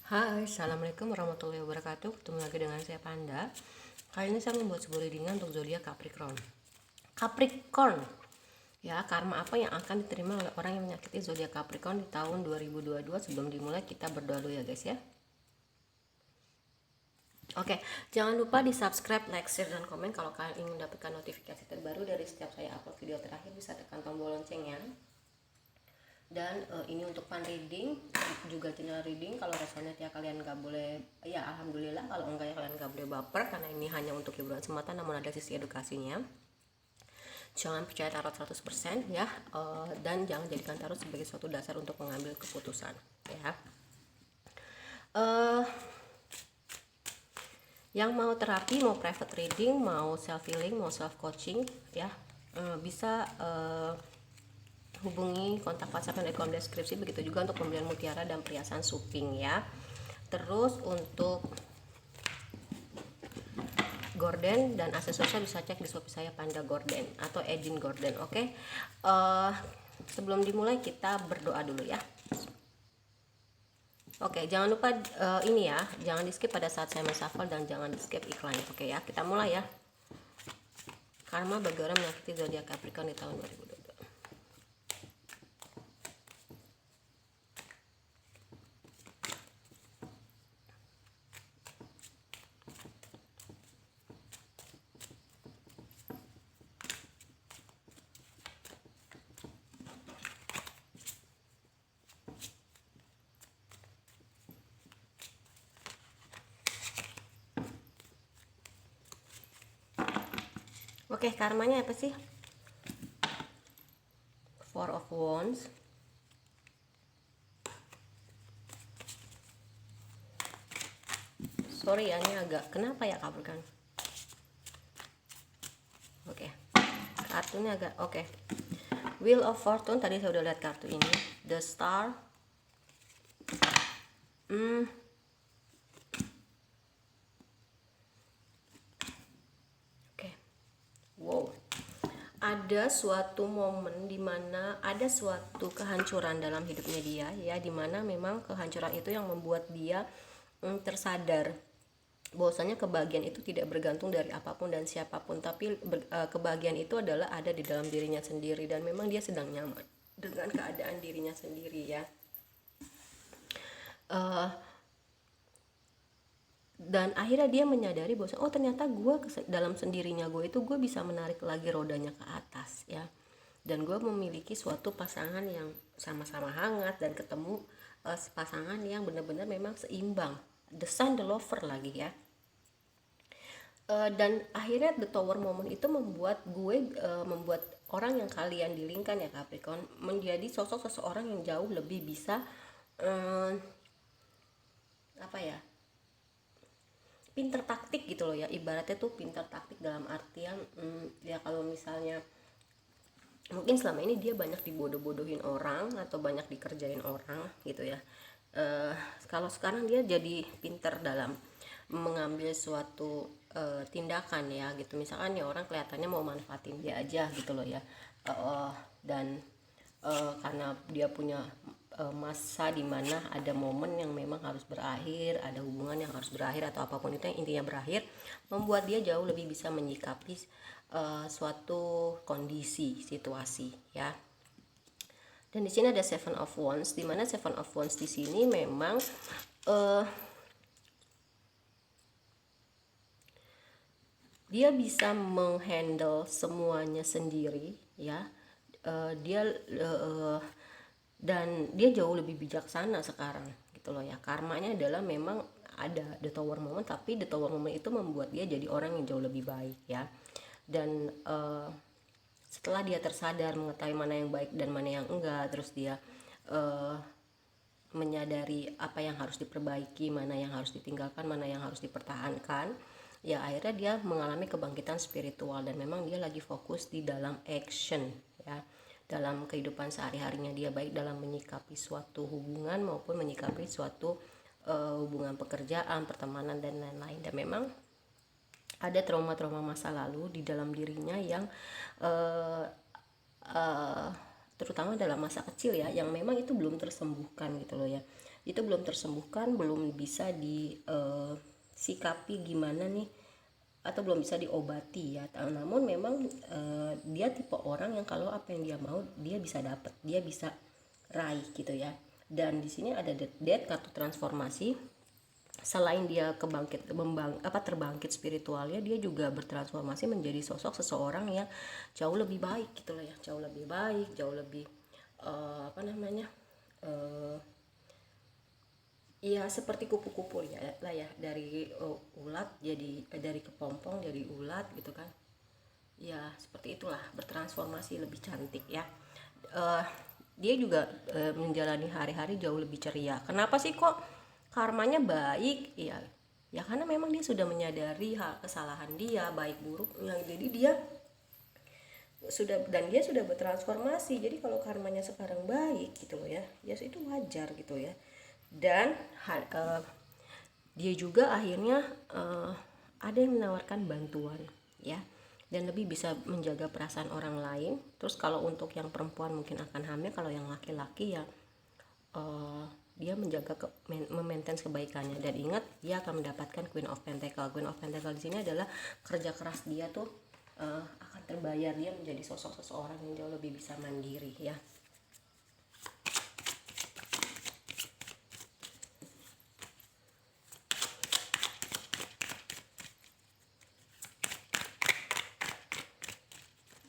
Hai, assalamualaikum warahmatullahi wabarakatuh. Ketemu lagi dengan saya Panda. Kali ini saya membuat sebuah readingan untuk zodiak Capricorn. Capricorn, ya, karma apa yang akan diterima oleh orang yang menyakiti zodiak Capricorn di tahun 2022? Sebelum dimulai kita berdoa dulu ya guys ya. Oke, jangan lupa di subscribe, like, share, dan komen. Kalau kalian ingin mendapatkan notifikasi terbaru dari setiap saya upload video terakhir, bisa tekan tombol loncengnya. Dan ini untuk fun reading, juga general reading. Kalau resonate ya kalian nggak boleh, ya alhamdulillah. Kalau enggak ya kalian nggak boleh baper, karena ini hanya untuk hiburan semata, namun ada sisi edukasinya. Jangan percaya tarot 100% ya, dan jangan jadikan tarot sebagai suatu dasar untuk mengambil keputusan ya. Yang mau terapi, mau private reading, mau self healing, mau self coaching ya, bisa hubungi kontak WhatsApp yang ada di kolom deskripsi. Begitu juga untuk pembelian mutiara dan perhiasan suping ya. Terus untuk gorden dan aksesorisnya bisa cek di Shopee saya Panda Gorden atau Ejin Gorden. Oke. Sebelum dimulai kita berdoa dulu ya. Oke, jangan lupa ini ya, jangan di skip pada saat saya menshuffle dan jangan di skip iklannya. Oke ya, kita mulai ya. Karma bagi orang menyakiti zodiak Capricorn di tahun 2022. Oke, karmanya apa sih? Four of Wands. Sorry ya, ini agak kenapa ya Capricorn? Oke, kartunya agak oke. Wheel of Fortune, tadi saya udah lihat kartu ini. The Star. Oke. Wow. Ada suatu momen dimana ada suatu kehancuran dalam hidupnya dia ya, dimana memang kehancuran itu yang membuat dia tersadar bahwasanya kebahagiaan itu tidak bergantung dari apapun dan siapapun, tapi kebahagiaan itu adalah ada di dalam dirinya sendiri, dan memang dia sedang nyaman dengan keadaan dirinya sendiri ya. Dan akhirnya dia menyadari bahwa oh ternyata gue dalam sendirinya gue itu gue bisa menarik lagi rodanya ke atas ya, dan gue memiliki suatu pasangan yang sama-sama hangat dan ketemu pasangan yang benar-benar memang seimbang, the sun the lover lagi ya. Dan akhirnya the tower moment itu membuat membuat orang yang kalian dilingkan ya Capricorn menjadi sosok seseorang yang jauh lebih bisa apa ya, pinter taktik gitu loh ya, ibaratnya tuh pinter taktik dalam artian ya kalau misalnya mungkin selama ini dia banyak dibodoh-bodohin orang atau banyak dikerjain orang gitu ya, kalau sekarang dia jadi pinter dalam mengambil suatu tindakan ya gitu. Misalkan ya orang kelihatannya mau manfaatin dia aja gitu loh ya, dan karena dia punya masa dimana ada momen yang memang harus berakhir, ada hubungan yang harus berakhir atau apapun itu yang intinya berakhir, membuat dia jauh lebih bisa menyikapi suatu kondisi situasi ya. Dan di sini ada Seven of Wands, di mana Seven of Wands di sini memang dia bisa menghandle semuanya sendiri ya. Dan dia jauh lebih bijaksana sekarang gitu loh ya. Karmanya adalah memang ada the tower moment, tapi the tower moment itu membuat dia jadi orang yang jauh lebih baik ya. Dan setelah dia tersadar mengetahui mana yang baik dan mana yang enggak, terus dia menyadari apa yang harus diperbaiki, mana yang harus ditinggalkan, mana yang harus dipertahankan ya, akhirnya dia mengalami kebangkitan spiritual dan memang dia lagi fokus di dalam action ya, dalam kehidupan sehari-harinya dia, baik dalam menyikapi suatu hubungan maupun menyikapi suatu hubungan pekerjaan, pertemanan dan lain-lain. Dan memang ada trauma-trauma masa lalu di dalam dirinya yang terutama dalam masa kecil ya, yang memang itu belum tersembuhkan gitu loh ya. itu belum tersembuhkan, belum bisa disikapi gimana nih, atau belum bisa diobati ya. Namun memang dia tipe orang yang kalau apa yang dia mau dia bisa dapat, dia bisa raih gitu ya. Dan di sini ada death, kartu transformasi. Selain dia terbangkit spiritualnya, dia juga bertransformasi menjadi sosok seseorang yang jauh lebih baik gitu loh ya, jauh lebih baik, jauh lebih ya seperti kupu-kupu ya lah ya, dari ulat jadi dari kepompong jadi ulat gitu kan ya, seperti itulah, bertransformasi lebih cantik ya. Dia juga menjalani hari-hari jauh lebih ceria. Kenapa sih kok karmanya baik? Ya karena memang dia sudah menyadari hal kesalahan dia, baik buruknya, jadi dia sudah bertransformasi. Jadi kalau karmanya sekarang baik gitu loh ya, ya itu wajar gitu ya. Dan dia juga akhirnya ada yang menawarkan bantuan ya, dan lebih bisa menjaga perasaan orang lain. Terus kalau untuk yang perempuan mungkin akan hamil, kalau yang laki-laki ya dia menjaga memaintain kebaikannya. Dan ingat, dia akan mendapatkan Queen of Pentacle. Queen of Pentacle di sini adalah kerja keras dia tuh akan terbayar. Dia menjadi sosok seseorang yang jauh lebih bisa mandiri ya.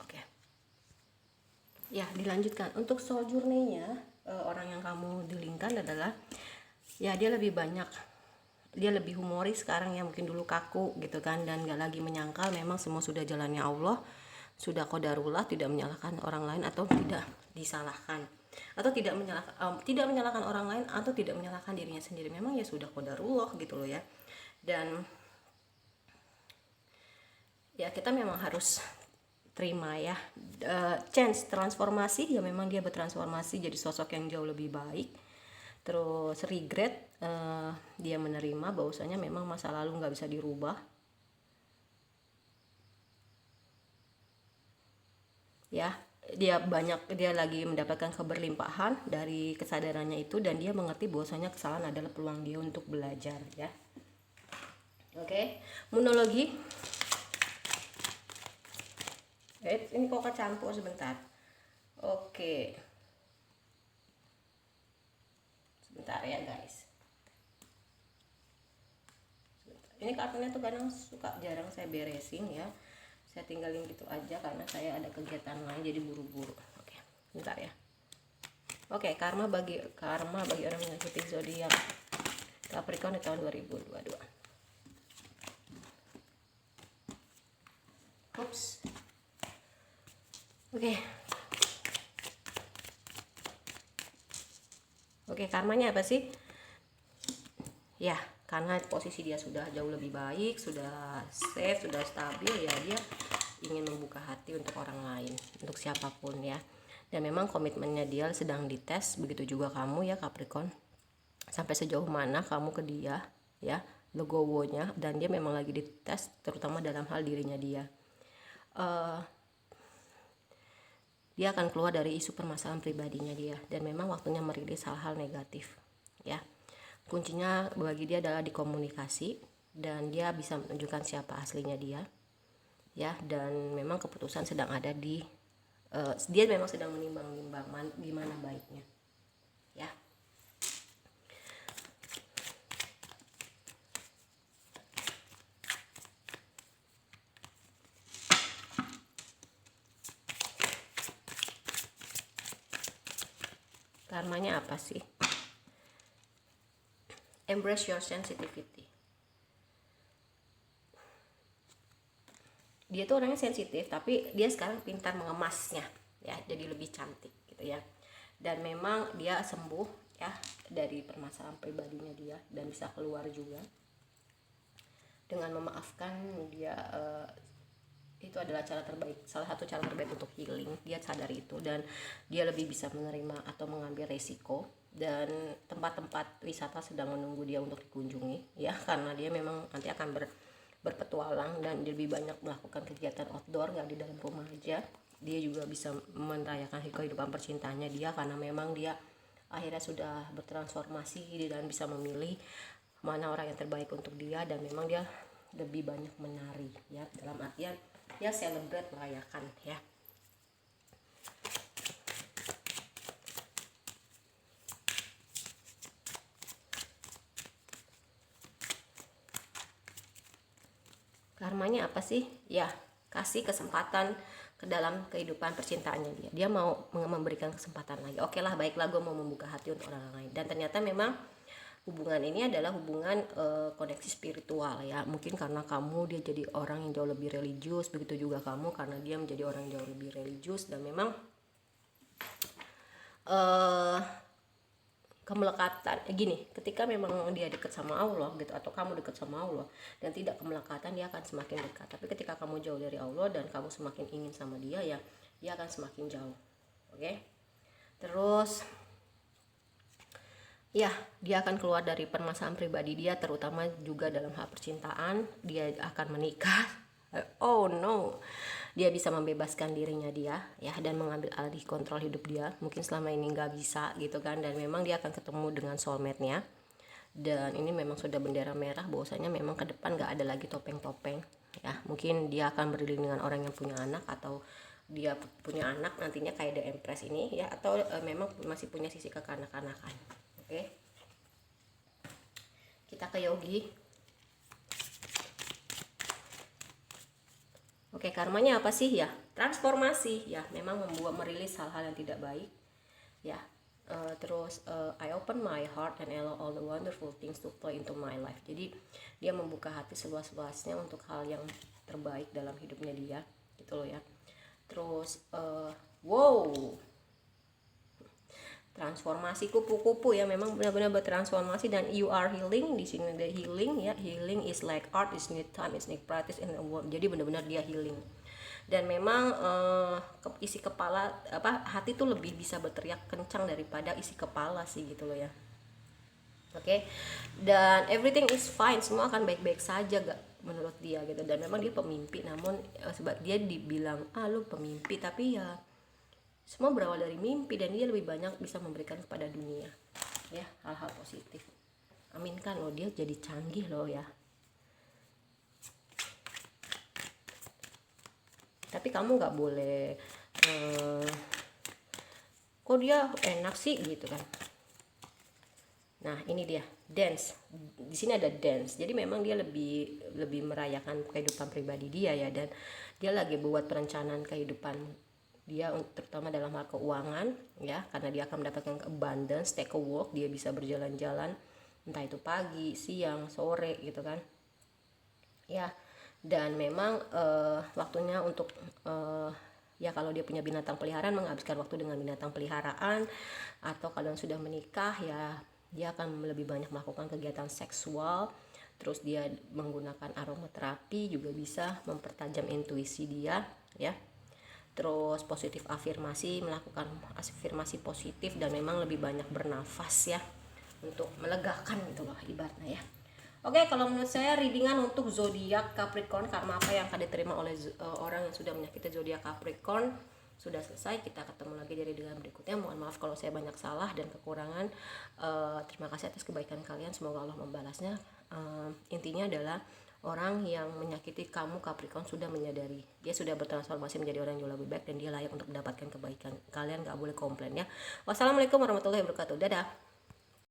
Oke. Ya, dilanjutkan. Untuk soul journey-nya, orang yang kamu dilingkan adalah ya dia lebih banyak, dia lebih humoris sekarang ya, mungkin dulu kaku gitu kan, dan gak lagi menyangkal. Memang semua sudah jalannya Allah, sudah qadarullah, tidak menyalahkan orang lain atau tidak disalahkan, atau tidak menyalahkan orang lain atau tidak menyalahkan dirinya sendiri. Memang ya sudah qadarullah gitu loh ya. Dan ya kita memang harus terima ya, change, transformasi ya. Memang dia bertransformasi jadi sosok yang jauh lebih baik. Terus regret, dia menerima bahwasanya memang masa lalu nggak bisa dirubah ya. Dia lagi mendapatkan keberlimpahan dari kesadarannya itu, dan dia mengerti bahwasanya kesalahan adalah peluang dia untuk belajar ya. Oke. Monologi. Ini kok kecampur sebentar. Oke. Sebentar ya guys. Ini kartunya tuh kadang suka jarang saya beresin ya. Saya tinggalin gitu aja karena saya ada kegiatan lain jadi buru-buru. Oke, bentar ya. Oke, karma bagi orang yang ikuti zodiak Capricorn di tahun 2022. Ups. Oke, karmanya apa sih? Ya, karena posisi dia sudah jauh lebih baik, sudah safe, sudah stabil ya, dia ingin membuka hati untuk orang lain, untuk siapapun ya. Dan memang komitmennya dia sedang dites, begitu juga kamu ya Capricorn. Sampai sejauh mana kamu ke dia ya, legowonya. Dan dia memang lagi dites, terutama dalam hal dirinya dia. Dia akan keluar dari isu permasalahan pribadinya dia, dan memang waktunya merilis hal-hal negatif ya. Kuncinya bagi dia adalah di komunikasi, dan dia bisa menunjukkan siapa aslinya dia ya. Dan memang keputusan sedang ada di dia memang sedang menimbang-nimbang gimana baiknya ya. Karmanya apa sih? Embrace your sensitivity. Dia tuh orangnya sensitif, tapi dia sekarang pintar mengemasnya ya, jadi lebih cantik gitu ya. Dan memang dia sembuh ya dari permasalahan pribadinya dia, dan bisa keluar juga dengan memaafkan dia. Itu adalah cara terbaik, salah satu cara terbaik untuk healing. Dia sadar itu, dan dia lebih bisa menerima atau mengambil resiko. Dan tempat-tempat wisata sedang menunggu dia untuk dikunjungi ya, karena dia memang nanti akan berpetualang, dan dia lebih banyak melakukan kegiatan outdoor, nggak di dalam rumah aja. Dia juga bisa merayakan kehidupan percintaannya dia, karena memang dia akhirnya sudah bertransformasi dan bisa memilih mana orang yang terbaik untuk dia, dan memang dia lebih banyak menari ya, dalam artian ya celebrate, merayakan ya. Karmanya apa sih? Ya, kasih kesempatan ke dalam kehidupan percintaannya dia. Dia mau memberikan kesempatan lagi. Oke lah, baiklah, gue mau membuka hati untuk orang lain. Dan ternyata memang hubungan ini adalah hubungan koneksi spiritual ya. Mungkin karena kamu dia jadi orang yang jauh lebih religius, begitu juga kamu karena dia menjadi orang yang jauh lebih religius, dan memang kemelekatan gini, ketika memang dia dekat sama Allah gitu, atau kamu dekat sama Allah dan tidak kemelekatan, dia akan semakin dekat. Tapi ketika kamu jauh dari Allah dan kamu semakin ingin sama dia, ya dia akan semakin jauh. Oke. Terus ya, dia akan keluar dari permasalahan pribadi dia, terutama juga dalam hal percintaan. Dia akan menikah. Oh no, dia bisa membebaskan dirinya dia ya, dan mengambil alih kontrol hidup dia. Mungkin selama ini nggak bisa gitu kan, dan memang dia akan ketemu dengan soulmate-nya. Dan ini memang sudah bendera merah bahwasanya memang ke depan nggak ada lagi topeng-topeng ya. Mungkin dia akan beriring dengan orang yang punya anak, atau dia punya anak nantinya kayak The Empress ini ya, atau memang masih punya sisi kekanak-kanakan. Oke. Kita ke Yogi. Oke, karmanya apa sih ya? Transformasi ya, memang merilis hal-hal yang tidak baik ya. Terus I open my heart and allow all the wonderful things to flow into my life. Jadi dia membuka hati seluas-luasnya untuk hal yang terbaik dalam hidupnya dia, gitu loh ya. Terus wow, transformasi kupu-kupu ya, memang benar-benar bertransformasi, dan you are healing. Di sini ada healing ya. Healing is like art, is need time, is need practice in the world. Jadi benar-benar dia healing. Dan memang isi kepala hati tuh lebih bisa berteriak kencang daripada isi kepala sih, gitu loh ya. Oke. Dan everything is fine, semua akan baik-baik saja gak menurut dia gitu. Dan memang dia pemimpi, namun sebab dia dibilang lu pemimpi, tapi ya semua berawal dari mimpi, dan dia lebih banyak bisa memberikan kepada dunia ya, hal-hal positif. Aminkan loh, dia jadi canggih loh ya. Tapi kamu nggak boleh kok dia enak sih gitu kan. Nah ini dia dance, di sini ada dance. Jadi memang dia lebih merayakan kehidupan pribadi dia ya, dan dia lagi buat perencanaan kehidupan dia, terutama dalam hal keuangan ya, karena dia akan mendapatkan abundance. Take a walk, dia bisa berjalan-jalan entah itu pagi, siang, sore gitu kan ya. Dan memang waktunya untuk ya kalau dia punya binatang peliharaan, menghabiskan waktu dengan binatang peliharaan. Atau kalau sudah menikah ya, dia akan lebih banyak melakukan kegiatan seksual. Terus dia menggunakan aromaterapi juga bisa mempertajam intuisi dia ya. Terus positif afirmasi, melakukan afirmasi positif, dan memang lebih banyak bernafas ya, untuk melegakan gitu loh ibaratnya ya. Oke, kalau menurut saya readingan untuk zodiak Capricorn, karma apa yang akan diterima oleh orang yang sudah menyakiti zodiak Capricorn sudah selesai. Kita ketemu lagi dari readingan berikutnya. Mohon maaf kalau saya banyak salah dan kekurangan. Terima kasih atas kebaikan kalian, semoga Allah membalasnya. Intinya adalah orang yang menyakiti kamu Capricorn sudah menyadari, dia sudah bertransformasi menjadi orang yang jauh lebih baik, dan dia layak untuk mendapatkan kebaikan. Kalian gak boleh komplain ya. Wassalamualaikum warahmatullahi wabarakatuh. Dadah.